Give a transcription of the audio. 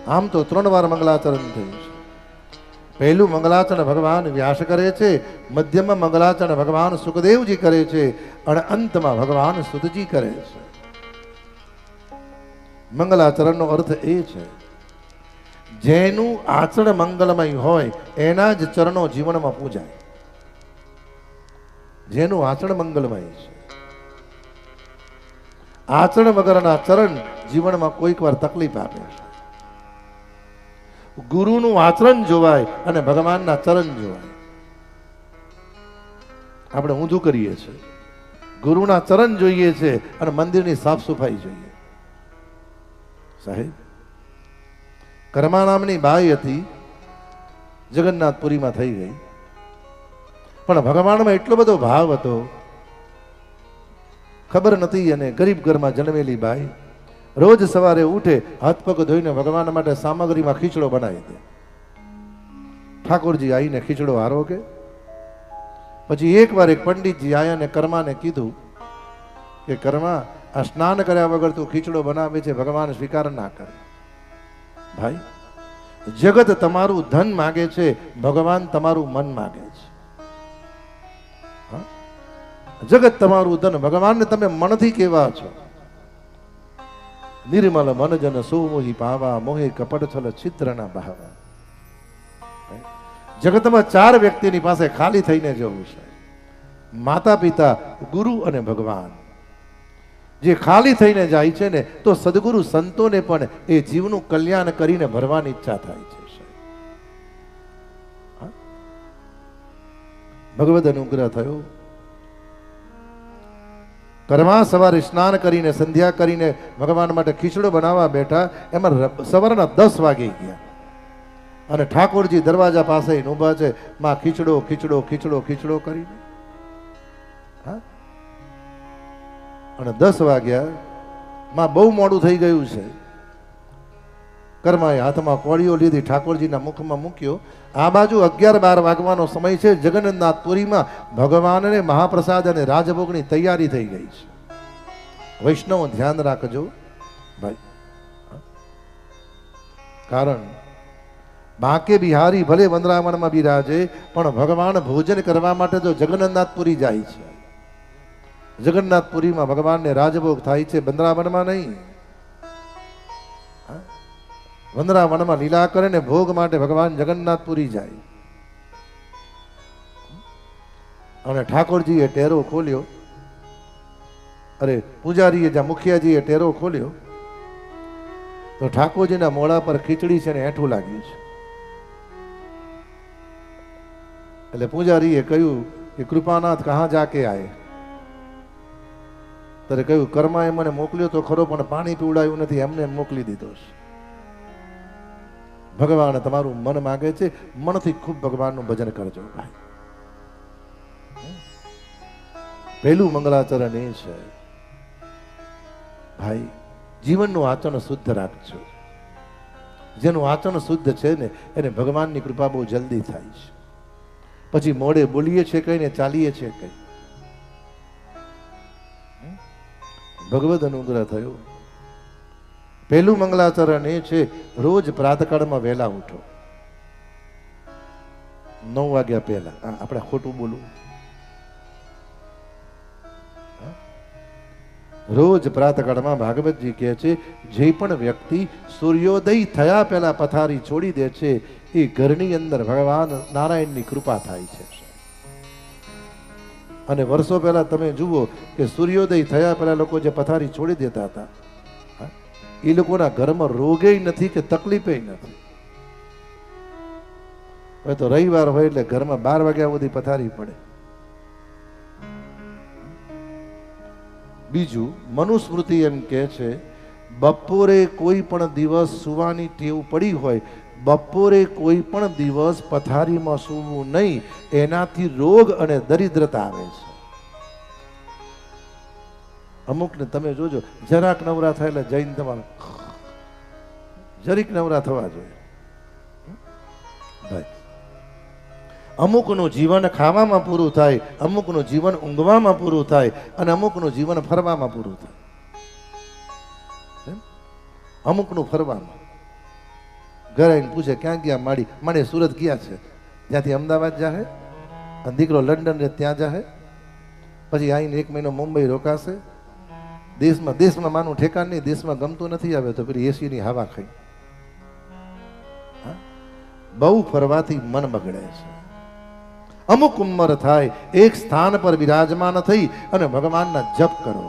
આમ તો 3 વાર મંગલાચરણ થયું છે. પહેલું મંગલાચરણ ભગવાન વ્યાસ કરે છે, મધ્યમાં મંગલાચરણ ભગવાન સુખદેવજી કરે છે અને અંતમાં ભગવાન સુતજી કરે છે. મંગલાચરણનો અર્થ એ છે જેનું આચરણ મંગલમય હોય એના જ ચરણો જીવનમાં પૂજાય. જેનું આચરણ મંગલમય છે. આચરણ વગરના ચરણ જીવનમાં કોઈક વાર તકલીફ આપે છે. ગુરુનું આચરણ જોવાય અને ભગવાનના ચરણ જોવાય. આપણે ઊંધું કરીએ છીએ. ગુરુના ચરણ જોઈએ છે અને મંદિરની સાફ સફાઈ જોઈએ. સાહેબ, કર્મા નામની બાઈ હતી, જગન્નાથપુરીમાં થઈ ગઈ, પણ ભગવાનમાં એટલો બધો ભાવ હતો, ખબર નથી. અને ગરીબ ઘરમાં જન્મેલી બાઈ રોજ સવારે ઉઠે, હાથ પગ ધોઈને ભગવાન માટે સામગ્રીમાં ખીચડો બનાવી દે. ઠાકોરજી આવીને ખીચડો આરોગે. પછી એકવાર એક પંડિતજી આયા ને કર્માને કીધું કે કર્મા, આ સ્નાન કર્યા વગર તું ખીચડો બનાવે છે, ભગવાન સ્વીકાર ના કરે. ભાઈ, જગત તમારું ધન માગે છે, ભગવાન તમારું મન માગે છે. જગત તમારું ધન, ભગવાનને તમે મનથી કેવા છો. નિર્મલ મન જન સોમોહી પાવા, મોહે કપટ છલ ચિત્રના બહાવા. જગતમાં 4 વ્યક્તિની પાસે ખાલી થઈને જવું છે: માતા પિતા, ગુરુ અને ભગવાન. જે ખાલી થઈને જાય છે ને, તો સદગુરુ સંતોને પણ એ જીવનું કલ્યાણ કરીને ભરવાની ઈચ્છા થાય છે. ભગવદ અનુગ્રહ થયો. કર્મા સવારે સ્નાન કરીને સંધ્યા કરીને ભગવાન માટે ખીચડો બનાવવા બેઠા. એમાં સવારના 10 વાગી ગયા અને ઠાકોરજી દરવાજા પાસે ઊભા છે. માં ખીચડો ખીચડો ખીચડો ખીચડો કરીને. અને 10 વાગ્યા, માં બહુ મોડું થઈ ગયું છે. કર્માએ હાથમાં કોળીઓ લીધી, ઠાકોરજીના મુખમાં મૂક્યો. આ બાજુ 11-12 વાગવાનો સમય છે. જગન્નાથપુરીમાં ભગવાનને મહાપ્રસાદ અને રાજભોગની તૈયારી થઈ ગઈ છે. વૈષ્ણવ ધ્યાન રાખજો ભાઈ, કારણ બાકે બિહારી ભલે વંદરાવનમાં બિરાજે, પણ ભગવાન ભોજન કરવા માટે તો જગન્નાથપુરી જાય છે. જગન્નાથપુરીમાં ભગવાનને રાજભોગ થાય છે, વૃંદાવનમાં નહીં. વૃંદાવનમાં લીલા કરે ને ભોગ માટે ભગવાન જગન્નાથપુરી જાય. અને ઠાકોરજીએ ટેરો ખોલ્યો, અરે પૂજારીએ જ્યાં મુખિયાજીએ ટેરો ખોલ્યો તો ઠાકોરજીના મોઢા પર ખીચડી છે ને એઠું લાગ્યું છે. એટલે પૂજારીએ કહ્યું કે કૃપાનાથ કહા જાકે આયે. ત્યારે કહ્યું, કર્માએ મને મોકલ્યો તો ખરો, પણ પાણી પીવડાયું નથી, એમને મોકલી દીધો છે. ભગવાન તમારું મન માગે છે, મનથી ખૂબ ભગવાનનું ભજન કરજો ભાઈ. પહેલું મંગલાચરણ એ છે ભાઈ, જીવનનું આચરણ શુદ્ધ રાખજો. જેનું આચરણ શુદ્ધ છે ને, એને ભગવાનની કૃપા બહુ જલ્દી થાય છે. પછી મોડે બોલીએ છે કઈ ને ચાલીએ છે કઈ. ભગવદ અનુગ્રહ થયો. પહેલું મંગલાચરણ એ છે, રોજ પ્રાતકાળમાં વહેલા ઉઠો. 9 વાગ્યા પહેલા. આપણે ખોટું બોલવું. રોજ પ્રાતકાળમાં ભાગવતજી કહે છે, જે પણ વ્યક્તિ સૂર્યોદય થયા પહેલા પથારી છોડી દે છે, એ ઘરની અંદર ભગવાન નારાયણની કૃપા થાય છે. અને વર્ષો પહેલા તમે જુઓ કે સૂર્યોદય થયા પહેલા લોકો જે પથારી છોડી દેતા હતા, એ લોકોના ઘરમાં રોગે નથી કે તકલીફે નથી. હવે તો રવિવાર હોય એટલે ઘરમાં 12 વાગ્યા સુધી પથારી પડે. બીજું, મનુસ્મૃતિ એમ કહે છે, બપોરે કોઈ પણ દિવસ સુવાની ટેવ પડી હોય, બપોરે કોઈ પણ દિવસ પથારીમાં સૂવું નહીં. એનાથી રોગ અને દરિદ્રતા આવે છે. અમુકને તમે જોજો, જરાક નવરા થાય એટલે જઈને તમારે જરીક નવરા થવા જોઈએ ભાઈ. અમુકનું જીવન ખાવામાં પૂરું થાય, અમુકનું જીવન ઊંઘવામાં પૂરું થાય, અને અમુકનું જીવન ફરવામાં પૂરું થાય. અમુકનું ફરવામાં. ઘરે આવીને પૂછે ક્યાં ગયા માડી? મને સુરત ગયા છે. ત્યાંથી અમદાવાદ જાહે, અને દીકરો લંડન રહે ત્યાં જાહે, પછી આવીને 1 મહિનો મુંબઈ રોકાશે. દેશમાં માનું ઠેકાણ નહીં, દેશમાં ગમતું નથી આવે તો પેલી એસીની હવા ખાઈ. બહુ ફરવાથી મન બગડે છે. અમુક ઉંમર થાય એક સ્થાન પર બિરાજમાન થઈ અને ભગવાનના જપ કરો.